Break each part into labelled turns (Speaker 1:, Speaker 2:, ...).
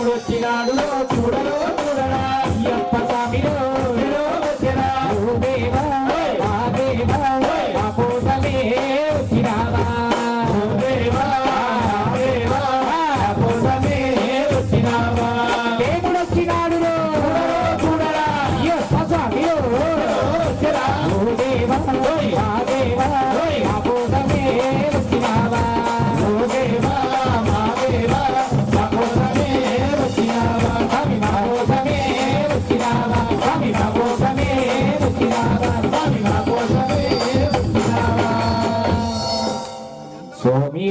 Speaker 1: వచ్చినాడు చూడలో చూడరా అయ్యప్ప స్వామిలో వచ్చరా దేవా మా దేవా మా కోసమే వచ్చినావా దేవా దేవా మా కోసమే వచ్చినావా దేవుడు వచ్చినాడు చూడరా అయ్యప్ప స్వామిలో వచ్చరా దేవా మా దేవా మా కోసమే వచ్చినావా దేవా మా దేవా మా కోసమే వచ్చినావా స్వామి మా కోసమే వచ్చినావా స్వామి మా కోసమే వచ్చినావా స్వామి మా కోసమే వచ్చినావా స్వామి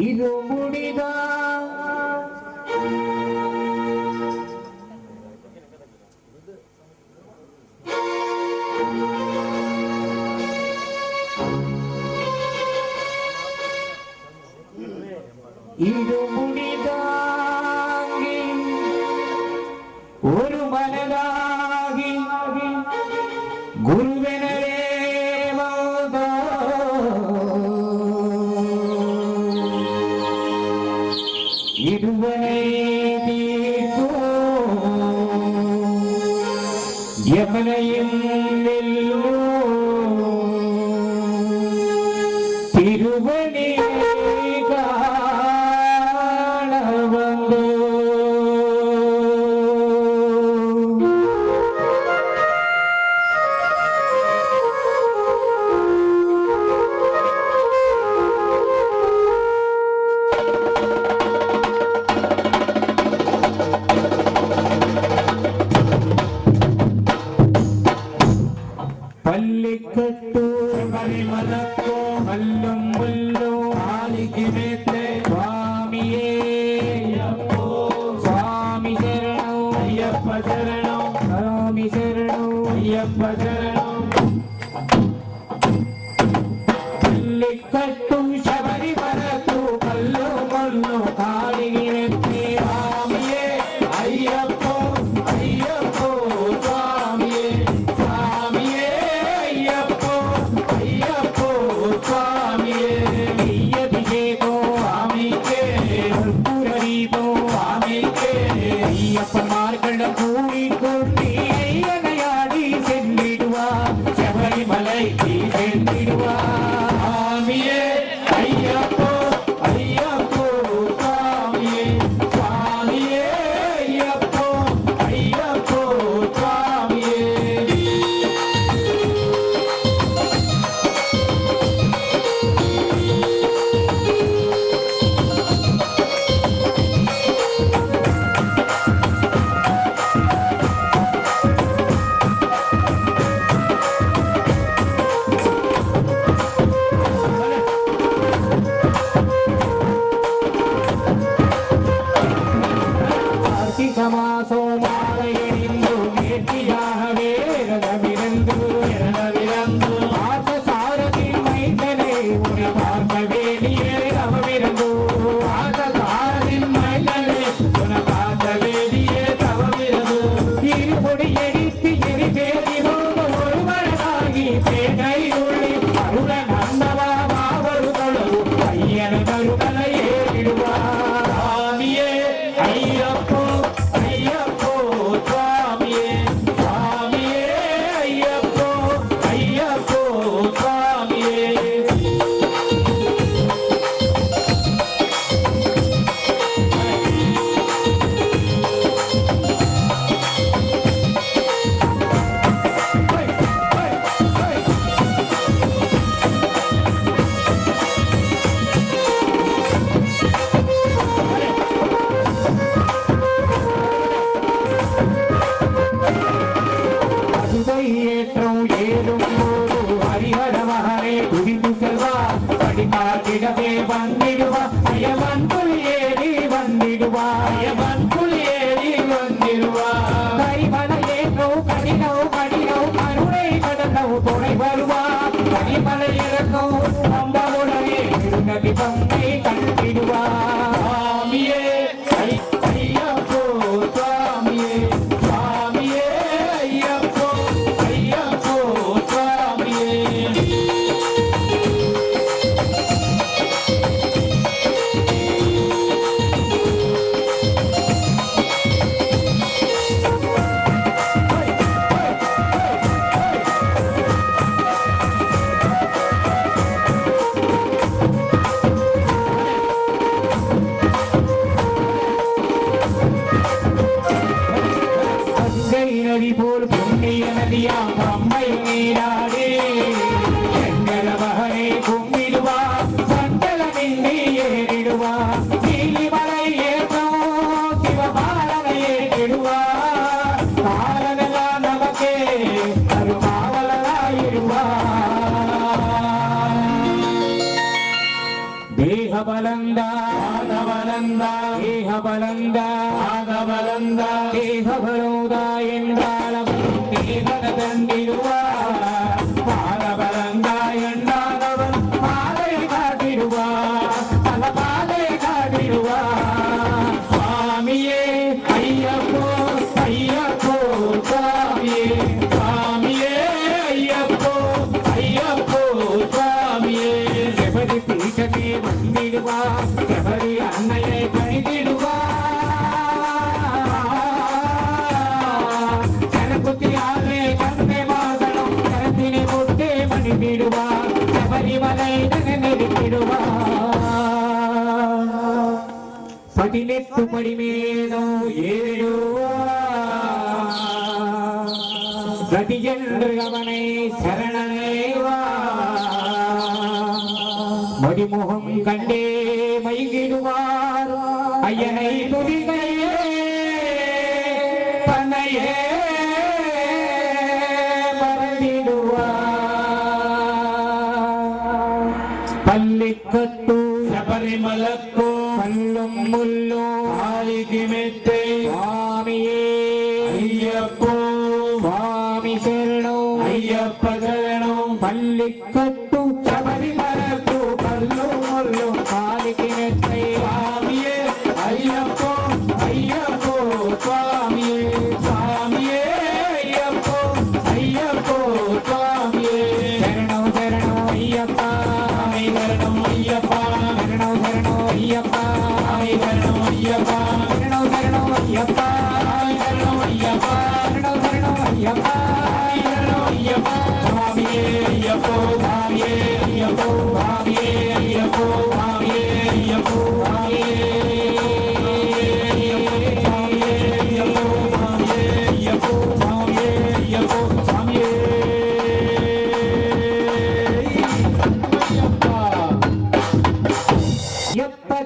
Speaker 1: ఇరుముడిగా ഇരുമുടിതാങ്ങി ഒരു മനതാകി ഗുരുവനരേ ഇരുവനെ യമനയും നെല്ലു തിരുവനെ പള്ളിക്കെട്ടു പരിമലക്കോ കല്ലും മുല്ലോ ആലിക്ക് മേത്തെ സ്വാമിയേ സ്വാമി ശരണം അയ്യപ്പ ശരണം സ്വാമി ശരണം അയ്യപ്പ ശരണം പള്ളിക്കെട്ടു ശബരിമലക്കു കല്ലും മുല്ലോ കാലിക്ക് മേത്തെ സ്വാമിയേ അയ്യപ്പോ അയ്യപ്പോ സ്വാമിയേ അയ്യപ്പന്മാർക്കുള്ള കൂടിക്കൊണ്ടി അയ്യനയാടി ചെന്നിടുവാ ശബരിമലയ്ക്ക് ചെന്നിടുവാ സ്വാമിയേ അയ്യപ്പോ അയ്യപ്പോ സ്വാമിയേ സ്വാമിയേ അയ്യപ്പോ അയ്യപ്പോ സ്വാമിയേ సమాసో మాలయనిందు కీర్తియాహవే రవిరందు ఎరవిరందు ఆత సారథి మైతనే ఉని పార్కవేలియే రవిరందు ఆత సారథి మైతనే ఉన పార్కవేలియే రవిరందు ഇരുപൊടി എടിത്ത് എരിപേരി ഒരു മഴനാകി പേകൈ ഉള്ളി അരുള നന്ദവാവരുകളു അയ്യന കരുണലയേ ഇടുവാ സ്വാമിയേ അയ്യപ്പോ അയ്യപ്പോ സ്വാമിയേ സ്വാമിയേ അയ്യപ്പോ അയ്യപ്പോ സ്വാമിയേ ஏற்றம் ஏதும் போது ஹரிஹரமஹரே துடித்து செல்வா படிமாட்டிடவே வந்திடுவா அயவன்புல் ஏறி வந்திடுவா அயவன்புல் ஏறி வந்திடுவா கைமல ஏற்றோ கடினோ கருணை கடனோ துணை வருவார் கனிமலை இறக்கும் அம்பாவுடனே திருநதி பங்கை கண்டிடுவார் சுவாமியே ஐயப்போ சுவாமியே சுவாமியே ஐயப்போ ஐயப்போ சுவாமியே நதி போல் புண்ணிய நதியாம் அம்மை நீராடே செங்கலவகனை கும்பிடுவா சண்டல நின்றி ஏறிடுவா நீலிமலை ஏற்றம் சிவபாலனை ஏற்றிடுவா காலமெல்லாம் நமக்கே அருகாவலராயிடுவா தேகபலந்தா ஆதபலந்தா தேகபலந்தா ஆதபலந்தா தேகபலோதா என்றாலவன் தேகன தந்திடுவார் பாதபலந்தா என்றாலவன் பாதை காட்டிடுவார் பல பாதை காட்டிடுவார் சுவாமியே ஐயப்போ ஐயப்போ சுவாமியே சுவாமியே ஐயப்போ ஐயப்போ சுவாமியே செபரி பீட்டமே வந்திடுவார் செபரி அன்னையை கணிதிடுவார் கரகுத்தியாலே கண்ணை மாதனம் கரத்தினை கொட்டே மணிவிடுவார் செபரிமலை நெருக்கிடுவார் 18 படி மேலும் ஏறுவார் கதியென்று அவனை சரணனைவா மடிமுகம் கண்டே மயங்கிடுவார் ஐயனை துதிகையே தன்னையே மறந்திடுவார் பள்ளிக்கட்டு சபரிமலக்கோ கல்லும் முள்ளும் ஆலிக்கு மெத்தை சுவாமியே ஐயப்போ சுவாமி சரணம் ஐயப்ப சரணம் பள்ளிக்கட்டு சபரிமலக்கோ கல்லும் முள்ளும் ஆலிக்கு மெத்தை சுவாமியே ஐயப்போ ஐயப்போ சுவாமியே சுவாமியே ஐயப்போ ஐயப்போ சுவாமியே சரணம் சரணம் ஐயப்பா சரணம் ஐயப்பா சரணம் சரணம் ஐயப்பா சரணம் ஐயப்பா சரணம் சரணம் ஐயப்பா சரணம் ஐயப்பா சரணம் சரணம் ஐயப்பா சரணம் ஐயப்பா சுவாமியே ஐயப்போ சுவாமியே ஐயப்போ சுவாமியே ஐயப்போ சுவாமியே ஐயப்போ சுவாமியே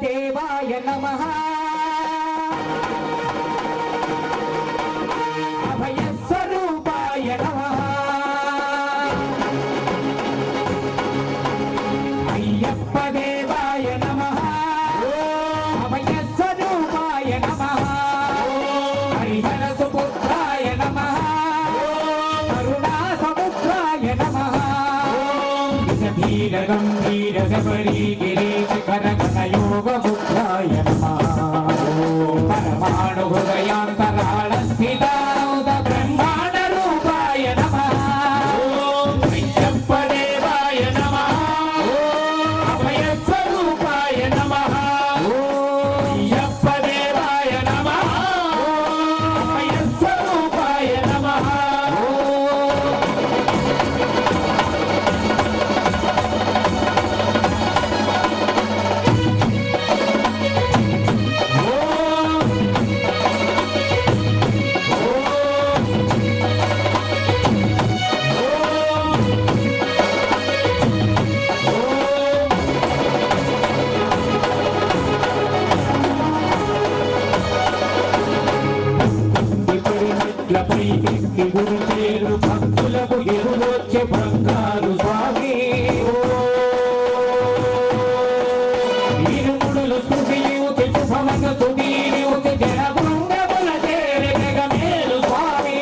Speaker 1: தேவாய நமஹ அபய ஸ்வரூபாய நமஹ ஐயப்ப தேவாய நமஹ அபய ஸ்வரூபாய நமஹ ஹரிஹர சுபுத்ராய நமஹ கருணா சமுத்ராய நமஹ விசதீர கம்பீர சபரி गिरीश करगण योग बुद्धाय नमः परमाणु हृदयांतराळ स्थितानौद ब्रह्मांड रूपाय नमः अय्यप्प देवाय नमः अभय स्वरूपाय नमः अय्यप्प देवाय नमः अभय स्वरूपाय नमः గురు పేరు భక్తులకు ఎరువొచ్చే బంగారు స్వామి ఇరుముడులు స్తుతియుతి శుభమగ తుదీయుతి జనబృందముల చేరి జగమేలు స్వామి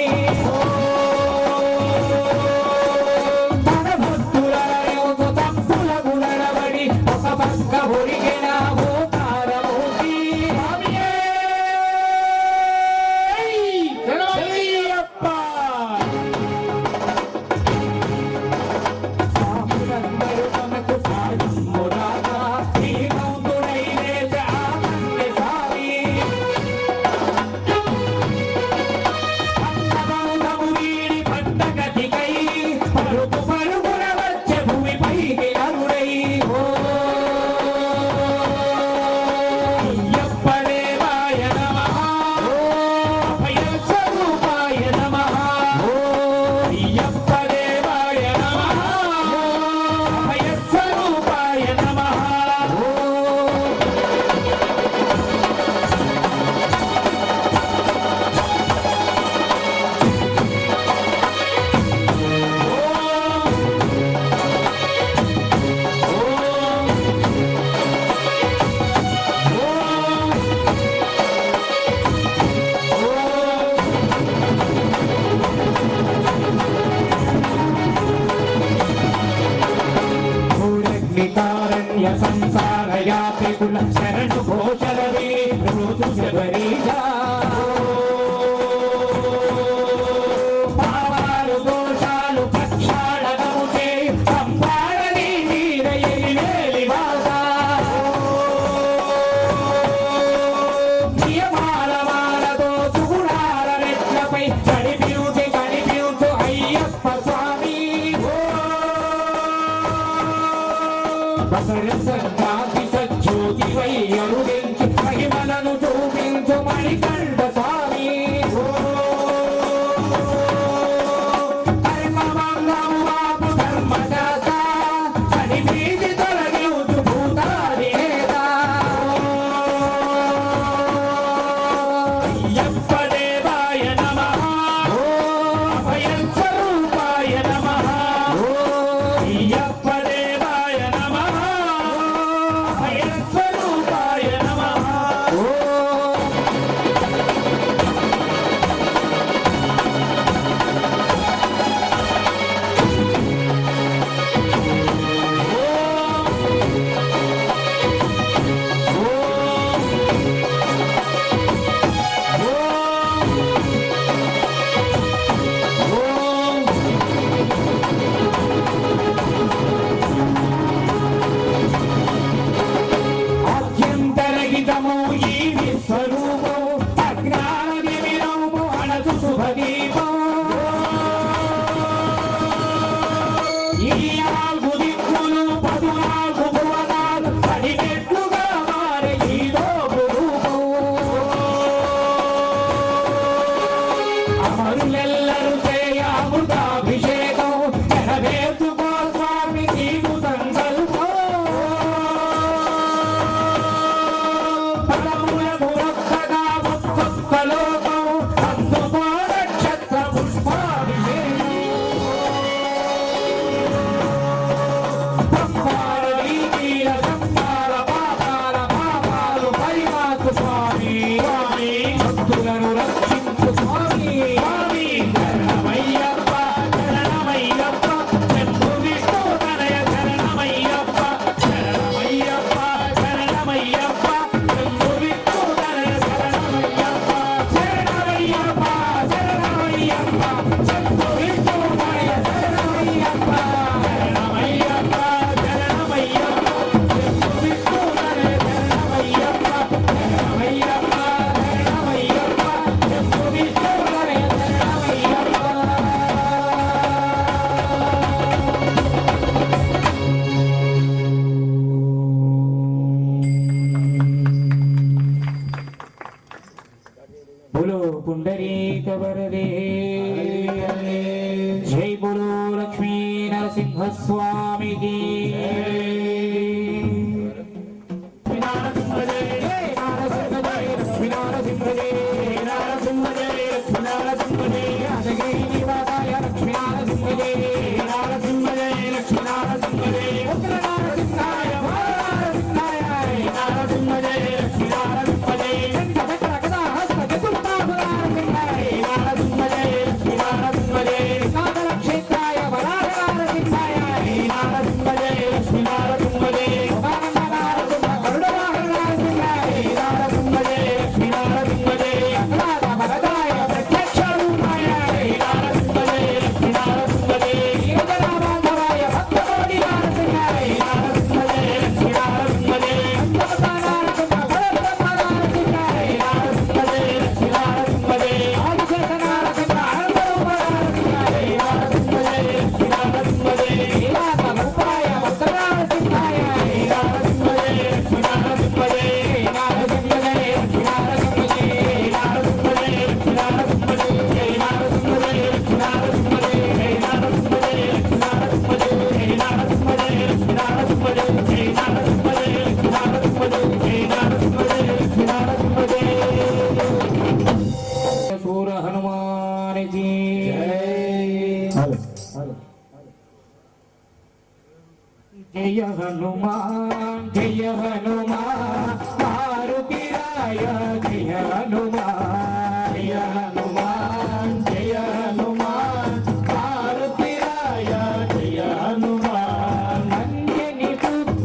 Speaker 1: कारण्य संसार यात्रिकुल शरण घोषरवे ऋतु शबरीशा पावालु दोषालु प्रक्षाళనముచే సంపాడని వీరయని వేలివాసా నియమాల మాలతో సుగుణాల రెట్లపై కనిపించు అయ్యప్ప స్వామి సంక్రాంతి సజ్జోతి వై అరుదించి మహిమలను చూపించు మణికంఠ స్వామి కర్మమంగం వాపు ధర్మశాస్త్ర కనిపీతి తొలగించు భూతాది నేత అయ్యప్ప దేవాయ నమః అభయ స్వరూపాయ నమః అయ్యప్ప దేవాయ నమః అభయ స్వరూపాయ నమః ఆద్యంతరహితము ఈ విశ్వరూపము అజ్ఞాన నిమిరము అణసు శుభదీపం ఈ 4 దిక్కులు 14 భువనాలు పడినట్లుగా మారే ఈ రూపం అమరులెల్లరూ చేయ అమృతాభిషేకం నెరవేర్చుకో స్వామి నీకు సంకల్పం పదములకు రొక్కగా ఒక్కొక్క లోకం అందుకో నక్షత్ర పుష్పాభిషేకం బ్రహ్మాండ వీధీల సంహార పాపాలు పరిమాకు స్వామి భక్తులను రక్షించు స్వామి శరణమయ్యప్ప శరణమయ్యప్ప శంభు విష్ణు తనయ శరణమయ్యప్ప శరణమయ్యప్ప శరణమయ్యప్ప శంభు విష్ణు తనయ శరణమయ్యప్ప శరణమయ్యప్ప శరణమయ్యప్ప శంభు విష్ణు తనయ శరణమయ్యప్ప శరణమయ్యప్ప శరణమయ్యప్ప శంభు విష్ణు తనయ శరణమయ్యప్ప శరణమయ్యప్ప శరణమయ్యప్ప శంభు విష్ణు తనయ శరణమయ్యప్ప बोलो पुंडरीक वरदे जय बोलो लक्ष्मी नरसिंह स्वामी की जय हनुमान मारुति राय जय हनुमान जय हनुमान जय हनुमान मारुति राय जय हनुमान अंजनी पुत्र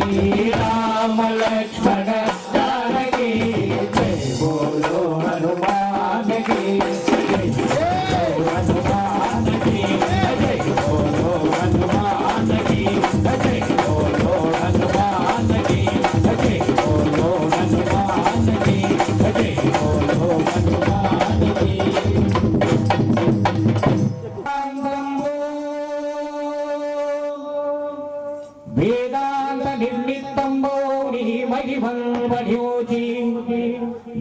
Speaker 1: राम लक्ष्मण जानकी जय बोलो हनुमान की जय हनुमान की जय बोलो हनुमान की जय बोलो हनुमान की जय बोलो हनुमान की जय बोलो हनुमान की वेदांत निर्मितंबो महिमल बढ़ियोजी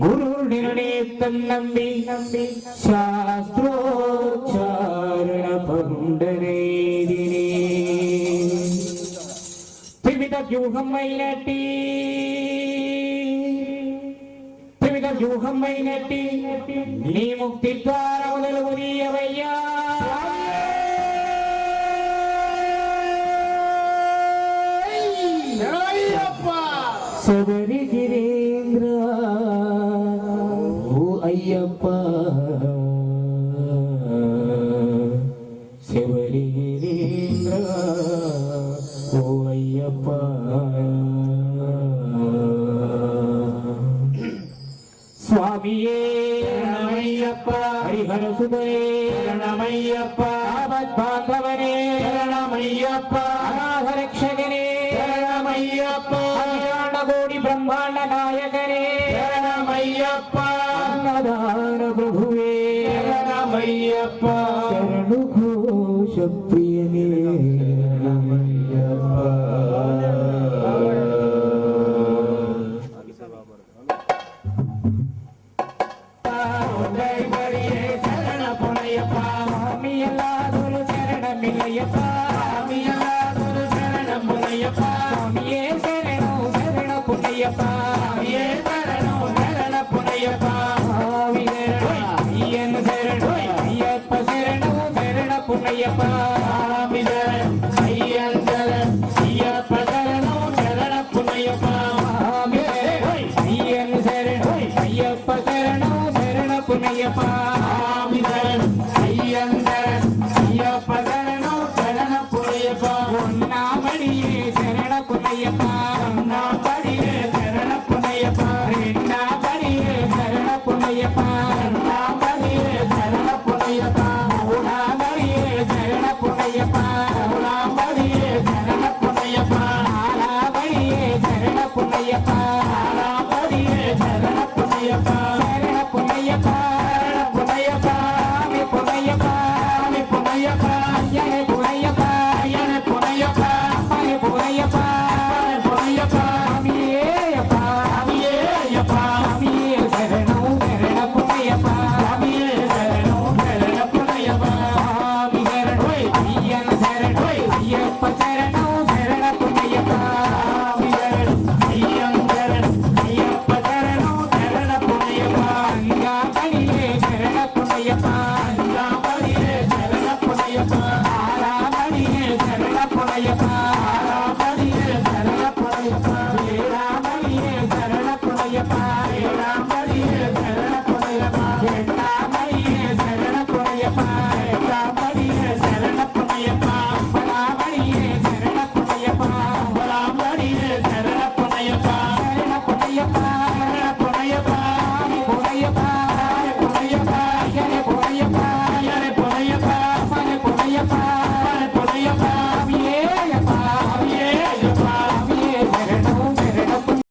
Speaker 1: गुरु निर्णेतन नंबी शास्त्रोच्चारण पंडरे दिने त्रिविध व्यूहमैनटी नी मुक्ति द्वार मोदलुदीयवయ్యా सबरी गिरीन्द्र ओ अय्यप्पा सबरी गिरीन्द्र ओ अय्यप्पा स्वामिये शरणमय्यप्पा हरिहर सुतये शरणमय्यप्पा आपद्बान्धवने शरणमय्यप्पा अनाथ रक्षकने शरणमय्यप्पा कोटि ब्रह्मांड नायकने शरणमय्यप्पा अन्नदान प्रभुवे शरणमय्यप्पा शरणु घोष प्रियने शरणमय्यप्पा जय बड़िए शरण पुनयप्पा स्वामी अल्लाह शरण मिलयप्पा स्वामी अल्लाह शरण पुनयप्पा स्वामी पुनयप्पा ये शरणो शरण पुनयप्पा स्वामी शरण अय्यप्प शरणो शरण पुनयप्पा स्वामी शरण अय्यप्प शरणो शरण पुनयप्पा स्वामी शरण अय्यप्प शरणो शरण पुनयप्पा